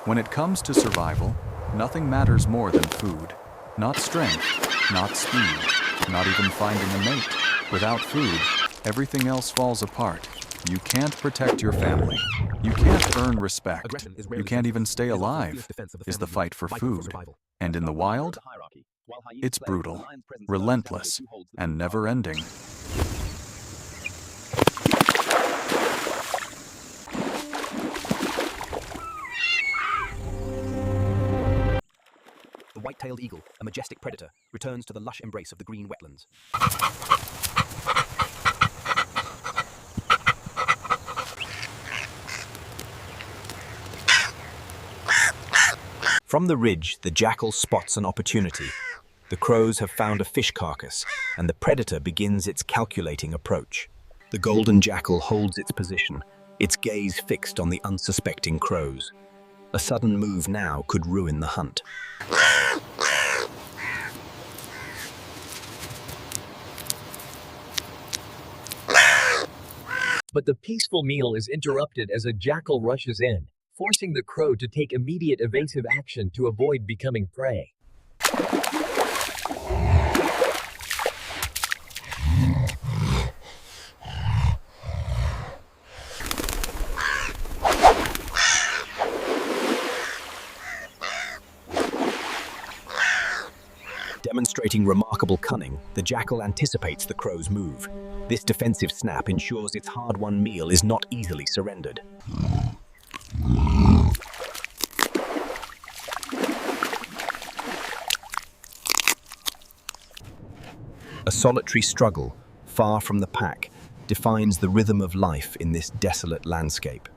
When it comes to survival, nothing matters more than food. Not strength, not speed, not even finding a mate. Without food, everything else falls apart. You can't protect your family. You can't earn respect. You can't even stay alive. Is the fight for food. And in the wild, it's brutal, relentless, and never-ending. The white-tailed eagle, a majestic predator, returns to the lush embrace of the green wetlands. From the ridge, the jackal spots an opportunity. The crows have found a fish carcass, and the predator begins its calculating approach. The golden jackal holds its position, its gaze fixed on the unsuspecting crows. A sudden move now could ruin the hunt. But the peaceful meal is interrupted as a jackal rushes in, forcing the crow to take immediate evasive action to avoid becoming prey. Demonstrating remarkable cunning, the jackal anticipates the crow's move. This defensive snap ensures its hard-won meal is not easily surrendered. A solitary struggle, far from the pack, defines the rhythm of life in this desolate landscape.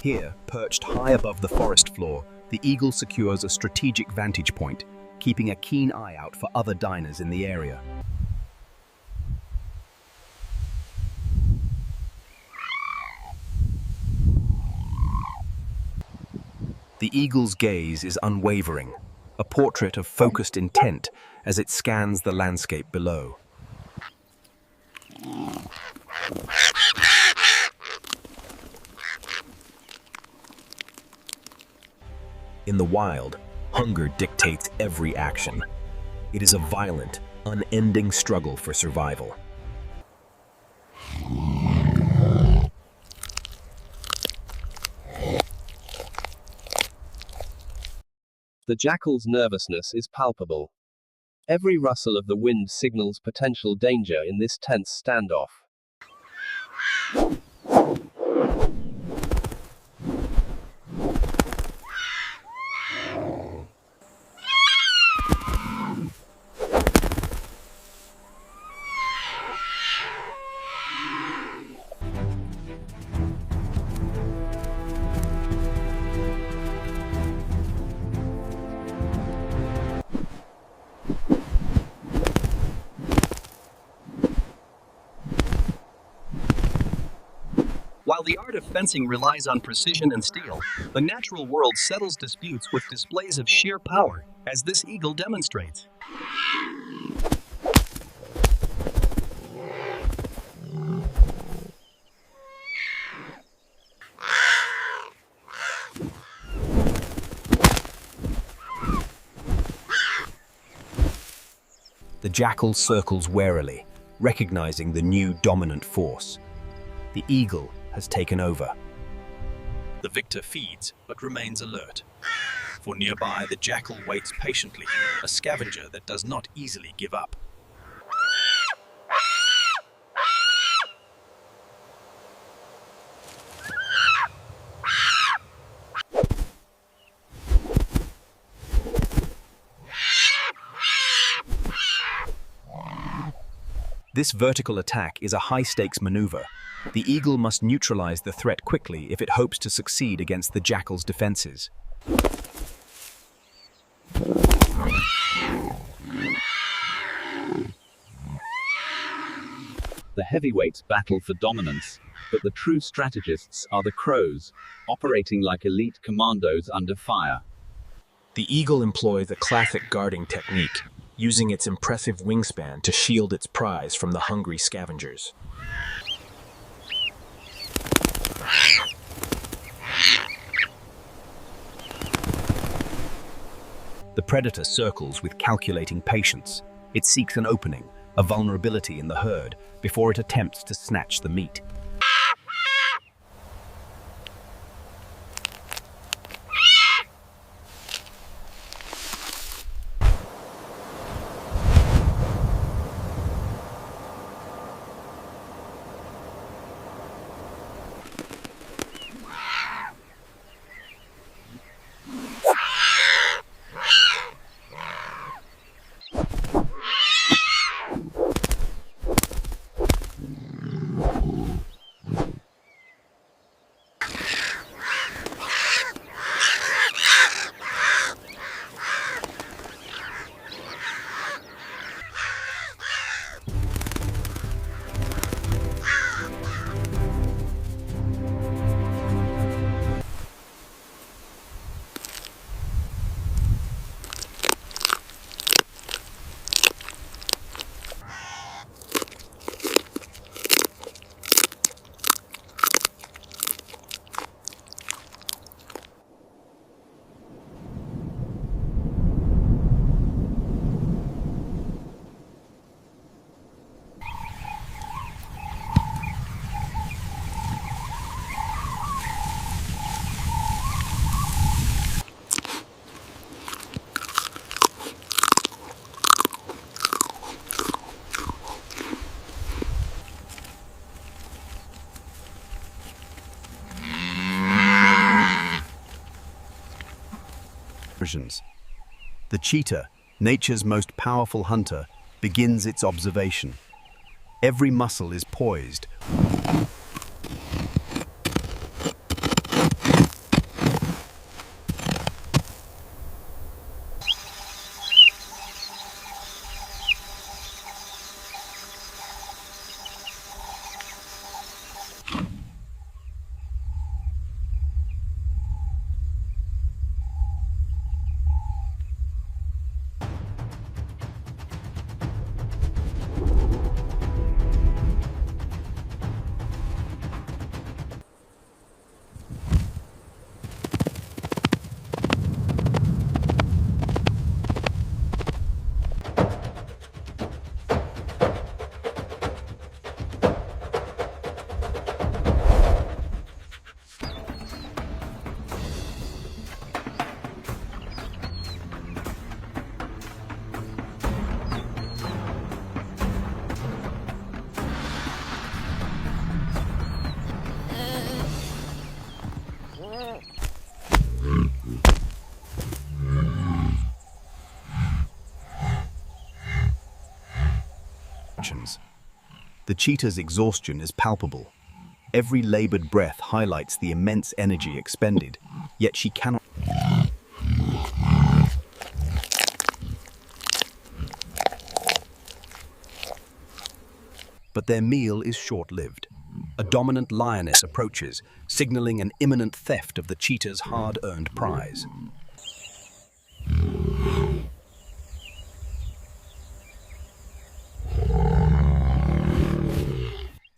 Here, perched high above the forest floor, the eagle secures a strategic vantage point, keeping a keen eye out for other diners in the area. The eagle's gaze is unwavering, a portrait of focused intent as it scans the landscape below. In the wild, hunger dictates every action. It is a violent, unending struggle for survival. The jackal's nervousness is palpable. Every rustle of the wind signals potential danger in this tense standoff. While the art of fencing relies on precision and steel, the natural world settles disputes with displays of sheer power, as this eagle demonstrates. The jackal circles warily, recognizing the new dominant force. The eagle has taken over. The victor feeds, but remains alert. For nearby, the jackal waits patiently, a scavenger that does not easily give up. This vertical attack is a high-stakes maneuver. The eagle must neutralize the threat quickly if it hopes to succeed against the jackal's defenses. The heavyweights battle for dominance, but the true strategists are the crows, operating like elite commandos under fire. The eagle employs a classic guarding technique, using its impressive wingspan to shield its prize from the hungry scavengers. The predator circles with calculating patience. It seeks an opening, a vulnerability in the herd, before it attempts to snatch the meat. The cheetah, nature's most powerful hunter, begins its observation. Every muscle is poised. The cheetah's exhaustion is palpable. Every labored breath highlights the immense energy expended, yet she cannot. But their meal is short-lived. A dominant lioness approaches, signaling an imminent theft of the cheetah's hard-earned prize.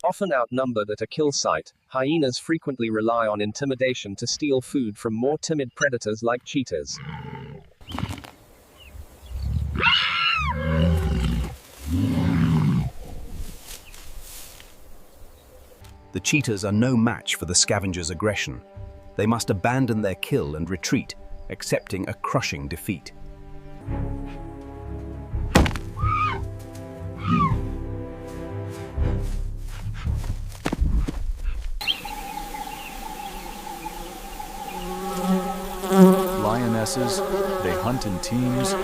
Often outnumbered at a kill site, hyenas frequently rely on intimidation to steal food from more timid predators like cheetahs. The cheetahs are no match for the scavengers' aggression. They must abandon their kill and retreat, accepting a crushing defeat. Lionesses, they hunt in teams.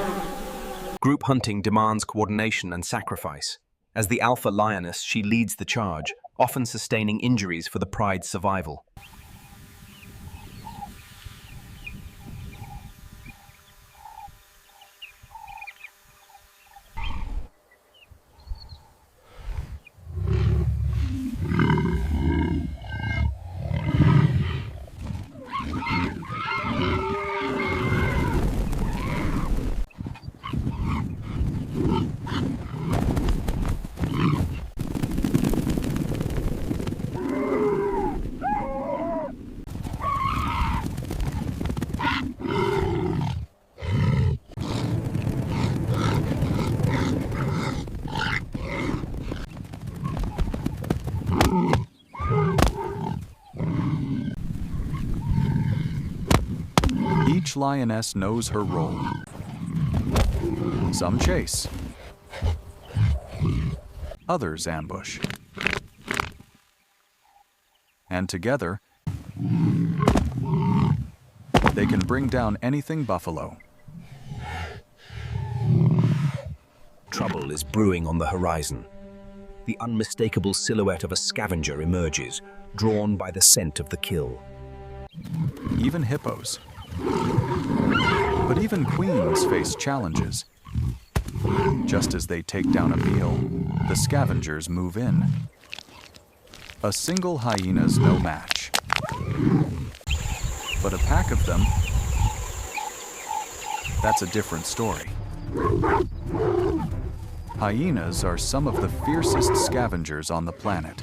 Group hunting demands coordination and sacrifice. As the alpha lioness, she leads the charge, often sustaining injuries for the pride's survival. Each lioness knows her role. Some chase. Others ambush. And together, they can bring down anything buffalo. Trouble is brewing on the horizon. The unmistakable silhouette of a scavenger emerges, drawn by the scent of the kill. Even hippos. But even queens face challenges. Just as they take down a meal, the scavengers move in. A single hyena's no match. But a pack of them, that's a different story. Hyenas are some of the fiercest scavengers on the planet.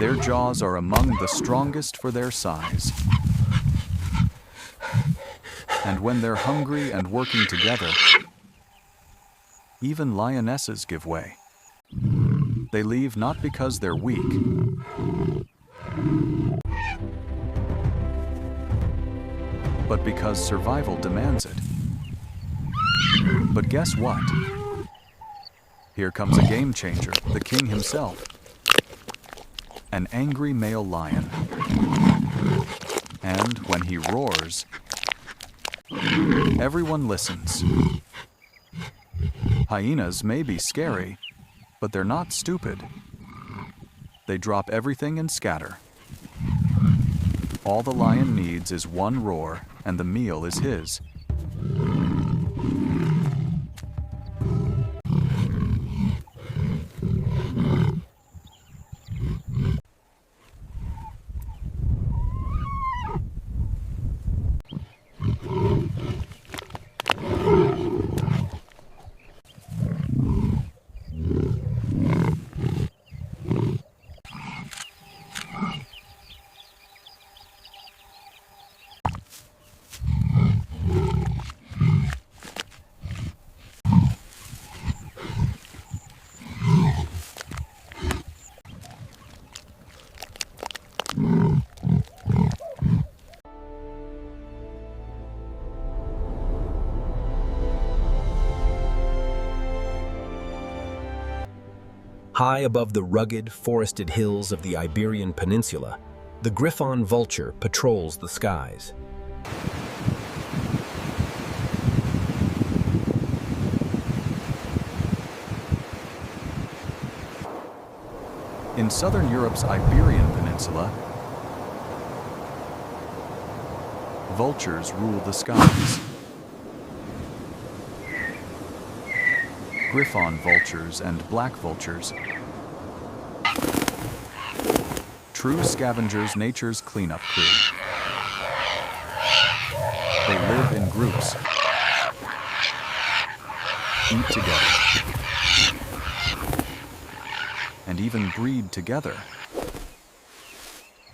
Their jaws are among the strongest for their size. And when they're hungry and working together, even lionesses give way. They leave not because they're weak, but because survival demands it. But guess what? Here comes a game changer, the king himself. An angry male lion. And when he roars, everyone listens. Hyenas may be scary, but they're not stupid. They drop everything and scatter. All the lion needs is one roar, and the meal is his. High above the rugged, forested hills of the Iberian Peninsula, the griffon vulture patrols the skies. In southern Europe's Iberian Peninsula, vultures rule the skies. Griffon vultures and black vultures. True scavengers, nature's cleanup crew. They live in groups, eat together, and even breed together.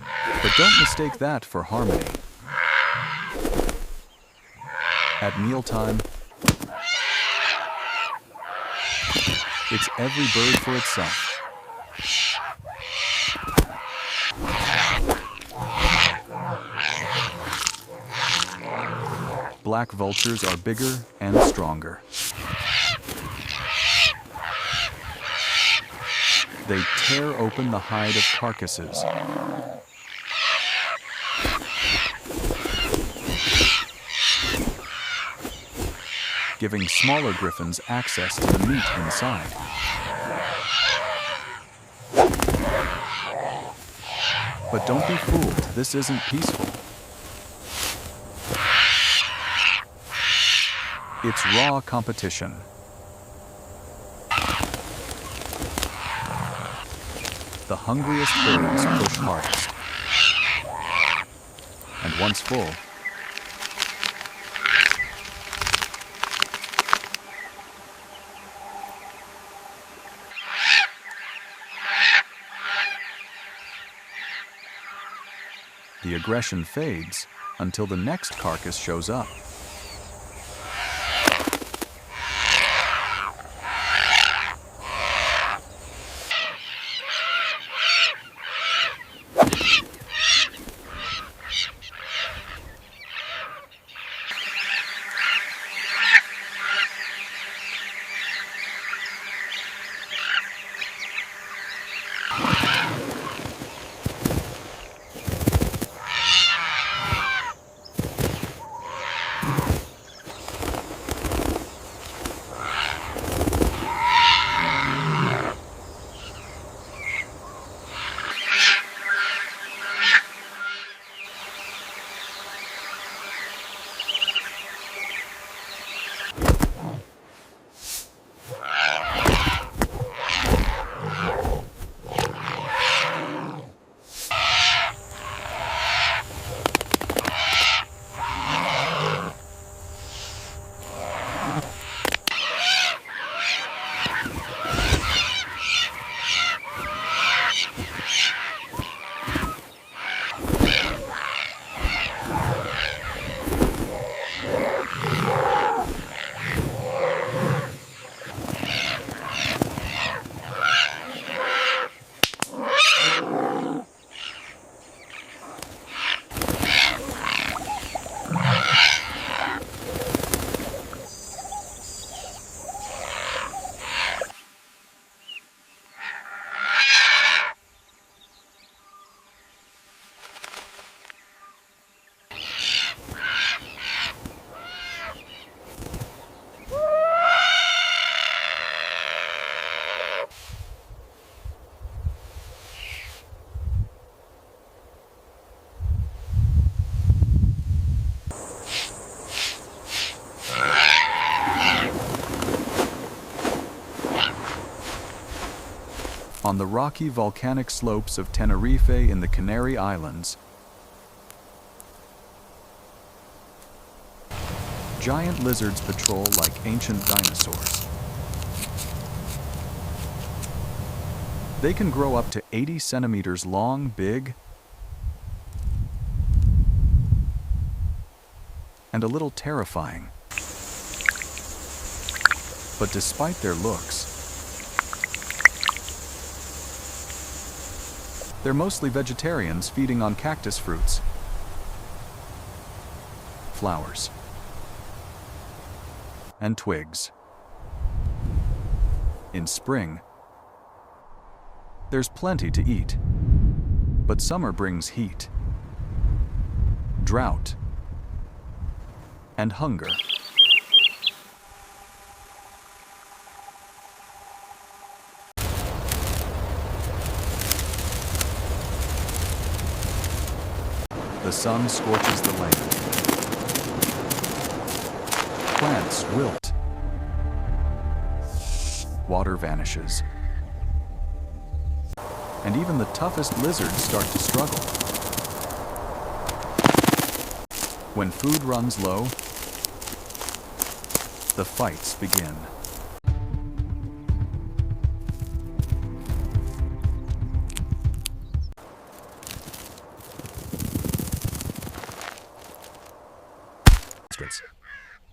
But don't mistake that for harmony. At mealtime, it's every bird for itself. Black vultures are bigger and stronger. They tear open the hide of carcasses. Giving smaller griffins access to the meat inside. But don't be fooled, this isn't peaceful. It's raw competition. The hungriest birds push hardest. And once full, the aggression fades until the next carcass shows up. On the rocky volcanic slopes of Tenerife in the Canary Islands, giant lizards patrol like ancient dinosaurs. They can grow up to 80 centimeters long, big, and a little terrifying. But despite their looks, they're mostly vegetarians feeding on cactus fruits, flowers, and twigs. In spring, there's plenty to eat, but summer brings heat, drought, and hunger. The sun scorches the land. Plants wilt. Water vanishes. And even the toughest lizards start to struggle. When food runs low, the fights begin.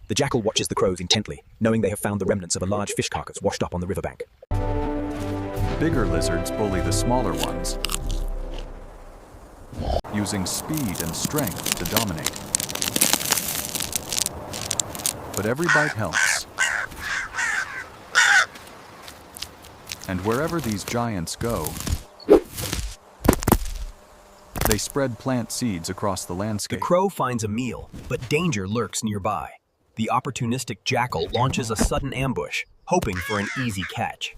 The jackal watches the crows intently, knowing they have found the remnants of a large fish carcass washed up on the riverbank. Bigger lizards bully the smaller ones, using speed and strength to dominate. But every bite helps. And wherever these giants go, they spread plant seeds across the The landscape. crow finds a meal, but danger lurks nearby. The opportunistic jackal launches a sudden ambush, hoping for an easy catch.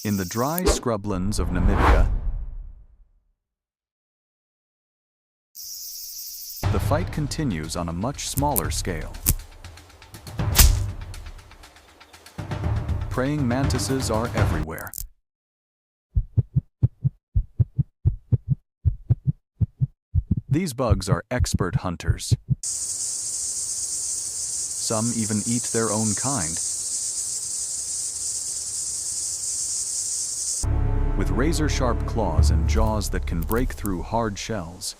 In the dry scrublands of Namibia, the fight continues on a much smaller scale. Praying mantises are everywhere. These bugs are expert hunters. Some even eat their own kind. With razor-sharp claws and jaws that can break through hard shells,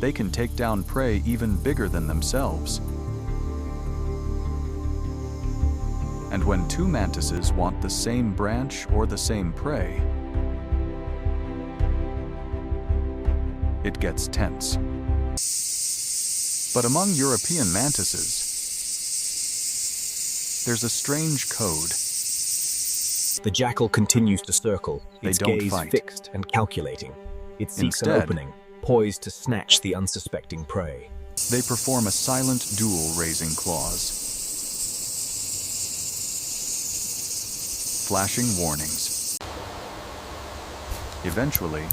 they can take down prey even bigger than themselves. And when two mantises want the same branch or the same prey, it gets tense. But among European mantises, there's a strange code. The jackal continues to circle, They its don't gaze fight. fixed and calculating. It seeks an Instead, opening, poised to snatch the unsuspecting prey. They perform a silent duel, raising claws, flashing warnings. Eventually,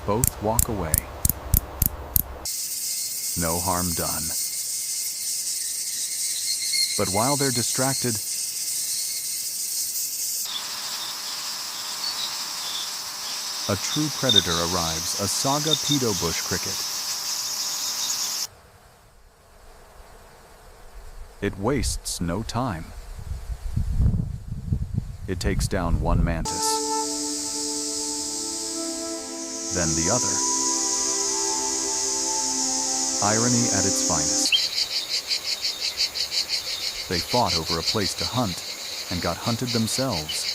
both walk away. No harm done. But while they're distracted, a true predator arrives, a saga pedo bush cricket. It wastes no time. It takes down one mantis, then the other. Irony at its finest. They fought over a place to hunt and got hunted themselves.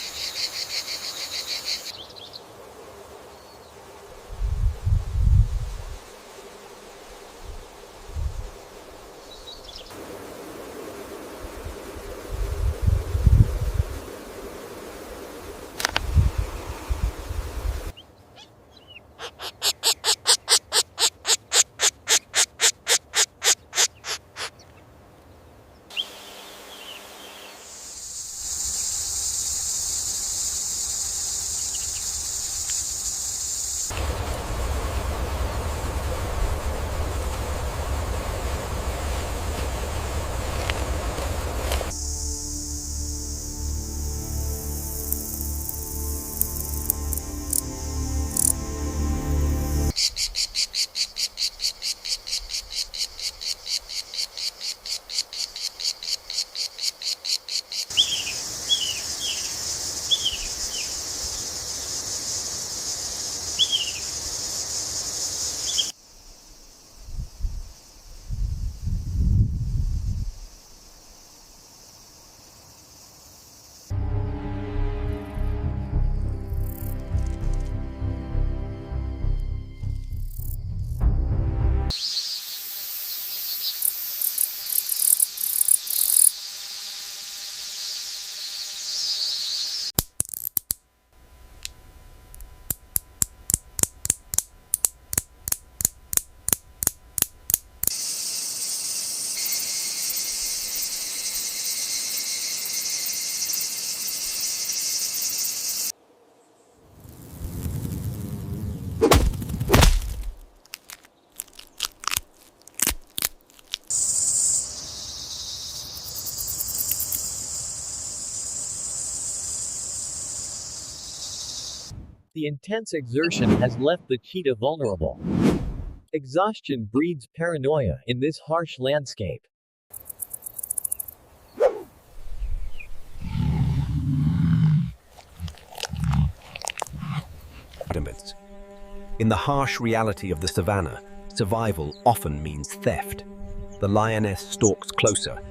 The intense exertion has left the cheetah vulnerable. Exhaustion breeds paranoia in this harsh landscape. In the harsh reality of the savannah, survival often means theft. The lioness stalks closer,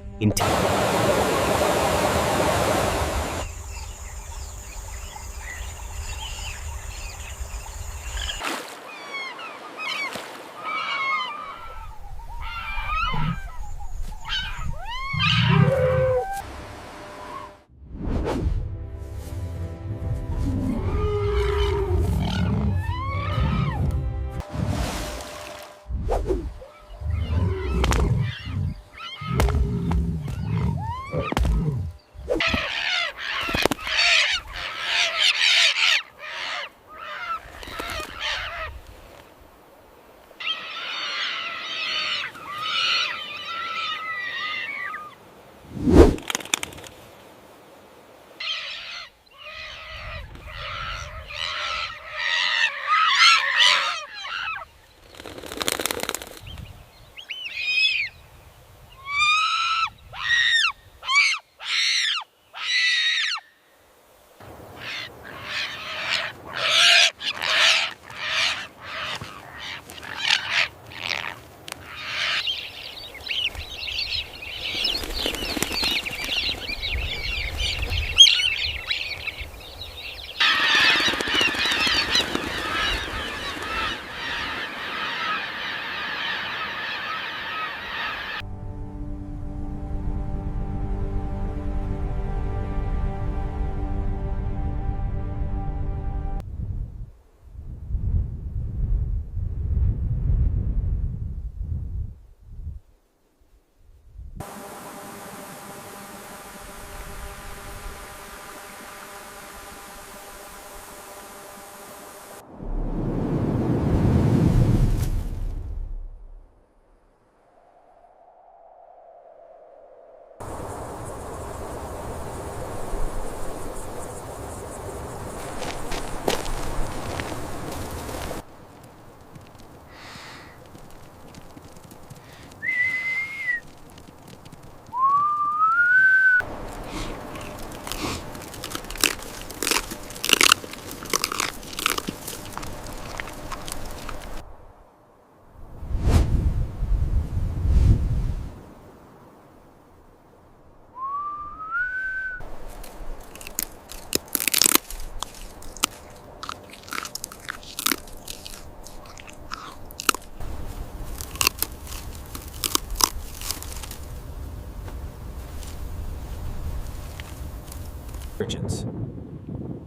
insurgents.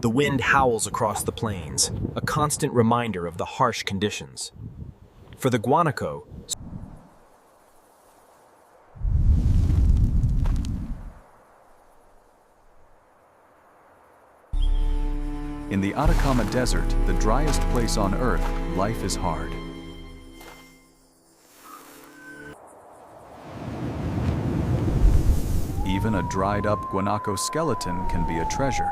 The wind howls across the plains, a constant reminder of the harsh conditions. For the guanaco, in the Atacama Desert, the driest place on Earth, life is hard. Even a dried-up guanaco skeleton can be a treasure.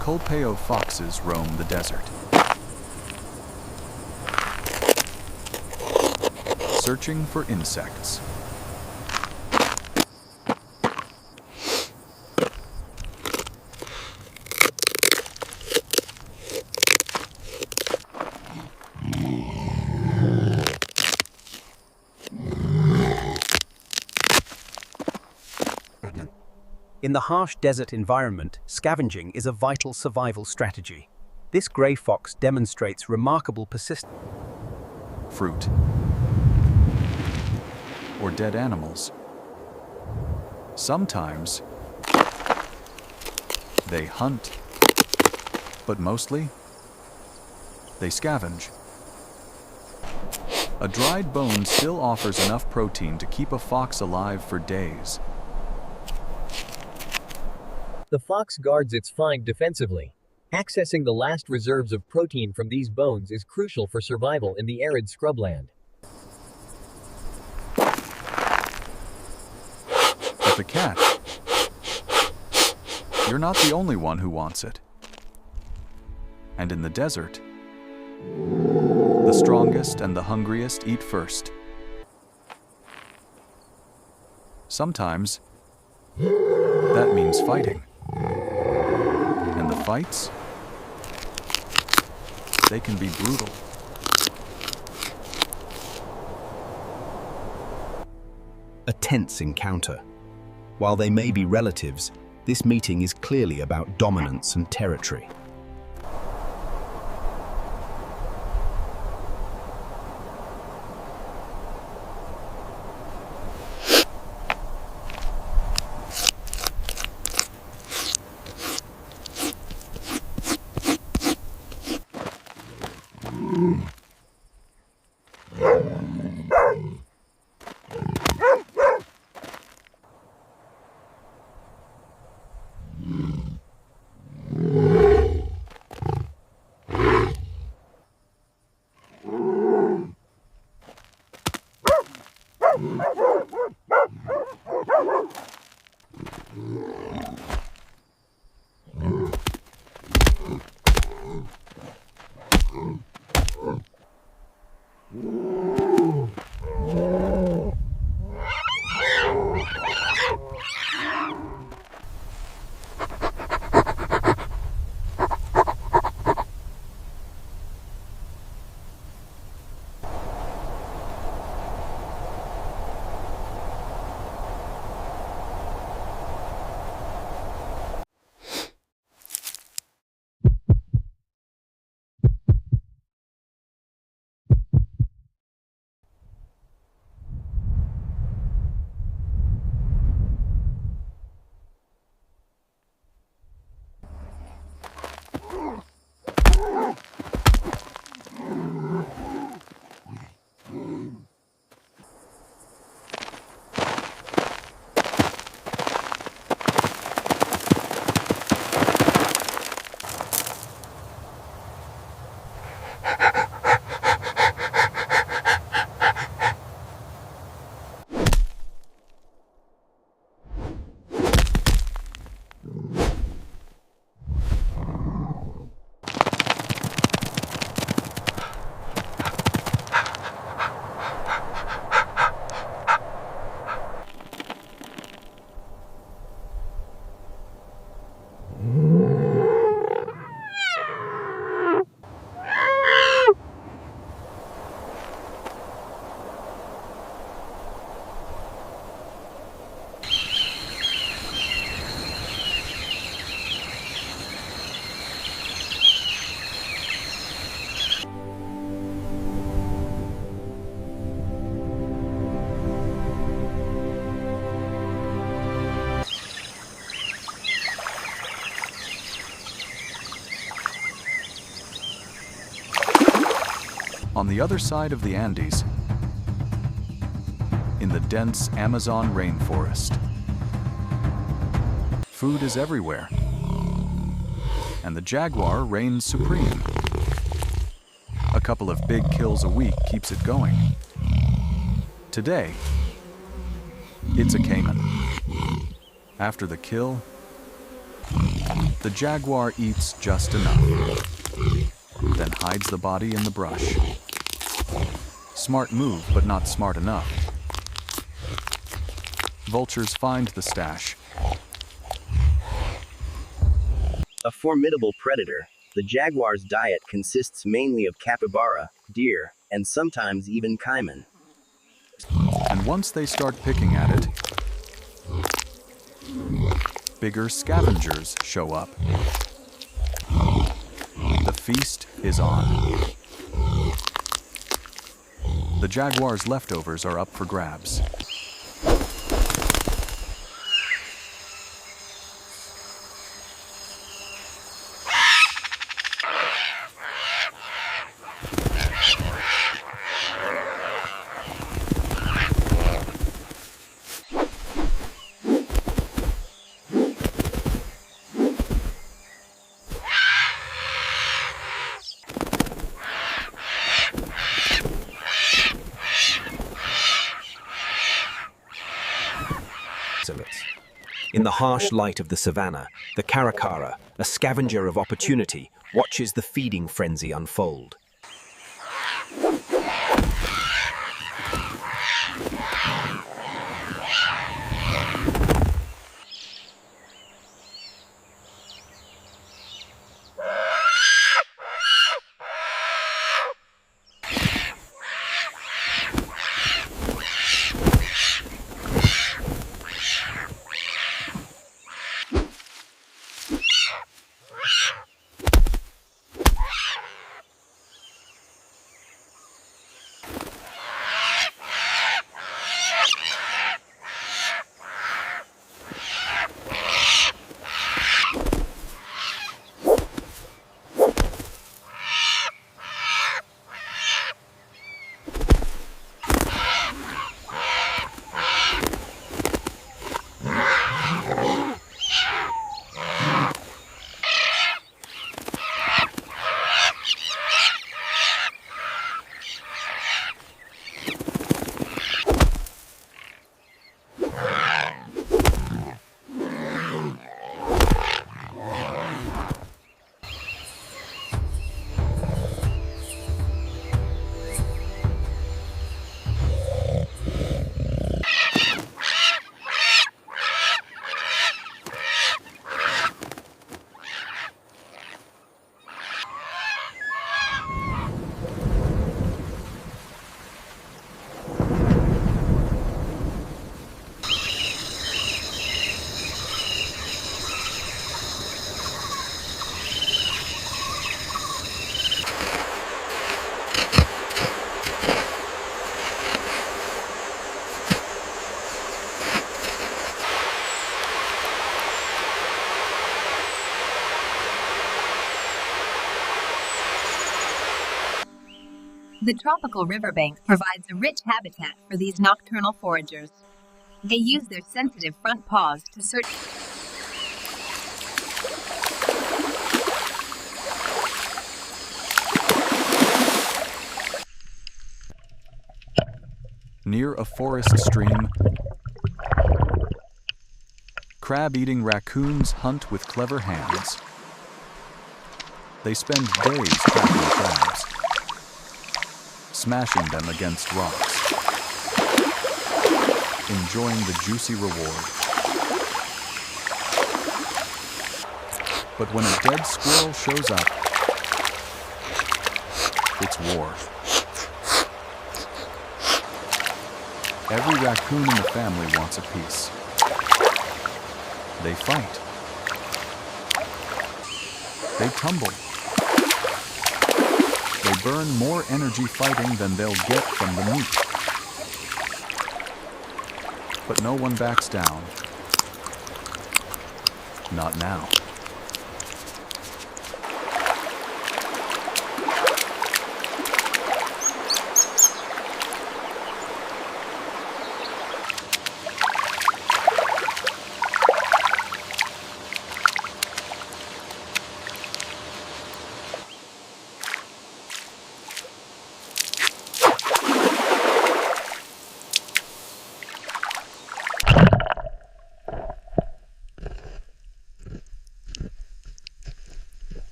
Colpeo foxes roam the desert, searching for insects. in the harsh desert environment, scavenging is a vital survival strategy. This gray fox demonstrates remarkable persistence. Fruit, or dead animals. Sometimes they hunt, but mostly they scavenge. A dried bone still offers enough protein to keep a fox alive for days. The fox guards its find defensively. Accessing the last reserves of protein from these bones is crucial for survival in the arid scrubland. But the cat, you're not the only one who wants it. And in the desert, the strongest and the hungriest eat first. Sometimes, that means fighting. And the fights, they can be brutal. A tense encounter. While they may be relatives, this meeting is clearly about dominance and territory. On the other side of the Andes, in the dense Amazon rainforest, food is everywhere, and the jaguar reigns supreme. A couple of big kills a week keeps it going. Today, it's a caiman. After the kill, the jaguar eats just enough, then hides the body in the brush. Smart move, but not smart enough. Vultures find the stash. A formidable predator, the jaguar's diet consists mainly of capybara, deer, and sometimes even caiman. And once they start picking at it, bigger scavengers show up. The feast is on. The jaguar's leftovers are up for grabs. In the harsh light of the savannah, the caracara, a scavenger of opportunity, watches the feeding frenzy unfold. The tropical riverbank provides a rich habitat for these nocturnal foragers. They use their sensitive front paws to search. Near a forest stream, crab-eating raccoons hunt with clever hands. They spend days tracking crabs, smashing them against rocks, enjoying the juicy reward. But when a dead squirrel shows up, it's war. Every raccoon in the family wants a piece. They fight. They tumble. They burn more energy fighting than they'll get from the meat. But no one backs down. Not now.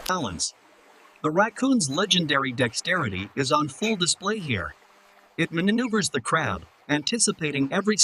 Balance. The raccoon's legendary dexterity is on full display here. It maneuvers the crowd, anticipating every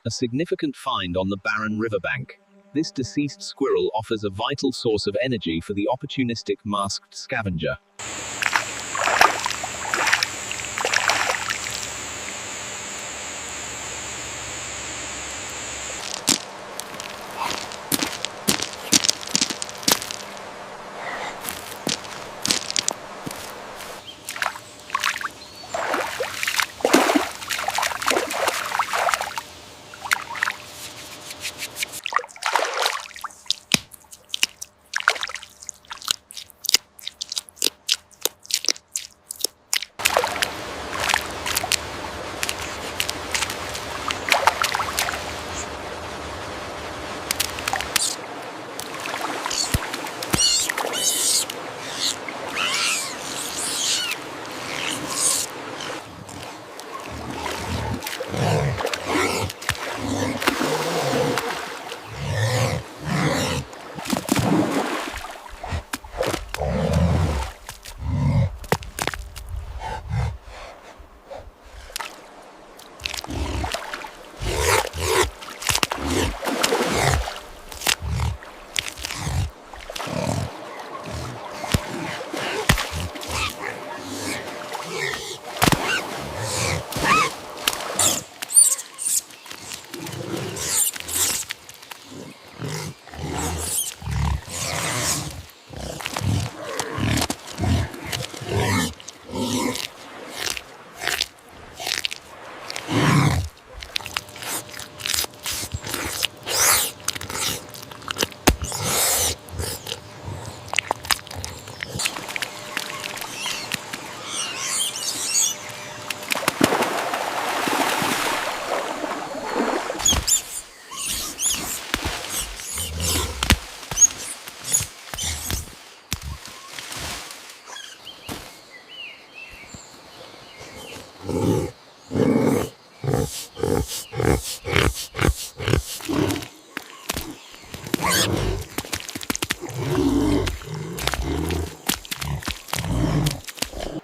A significant find on the barren riverbank. This deceased squirrel offers a vital source of energy for the opportunistic masked scavenger.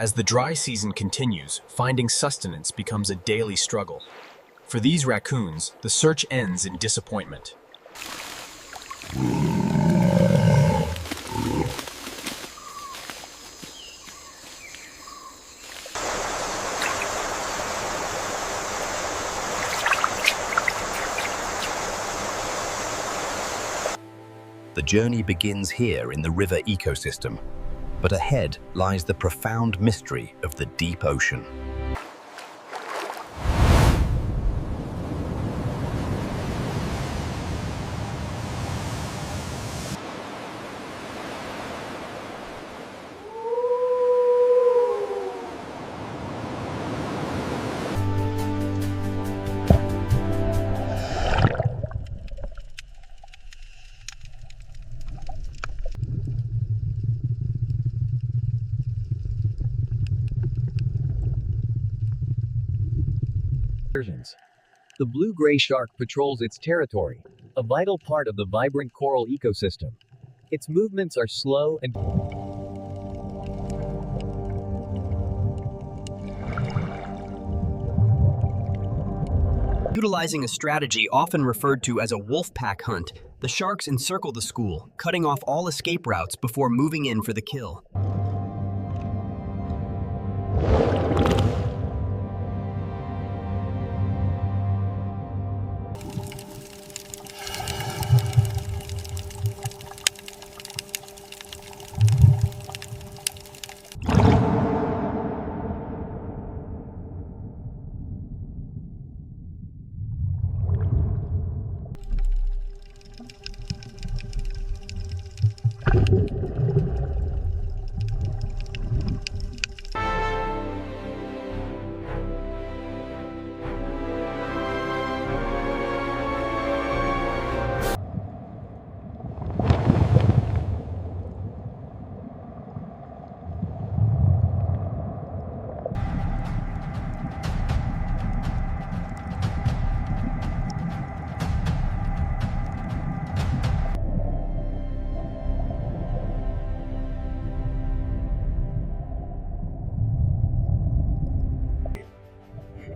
As the dry season continues, finding sustenance becomes a daily struggle. For these raccoons, the search ends in disappointment. The journey begins here in the river ecosystem, but ahead lies the profound mystery of the deep ocean. The blue-gray shark patrols its territory, a vital part of the vibrant coral ecosystem. Its movements are slow and utilizing a strategy often referred to as a wolfpack hunt, the sharks encircle the school, cutting off all escape routes before moving in for the kill.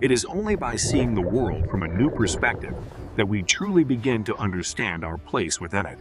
It is only by seeing the world from a new perspective that we truly begin to understand our place within it.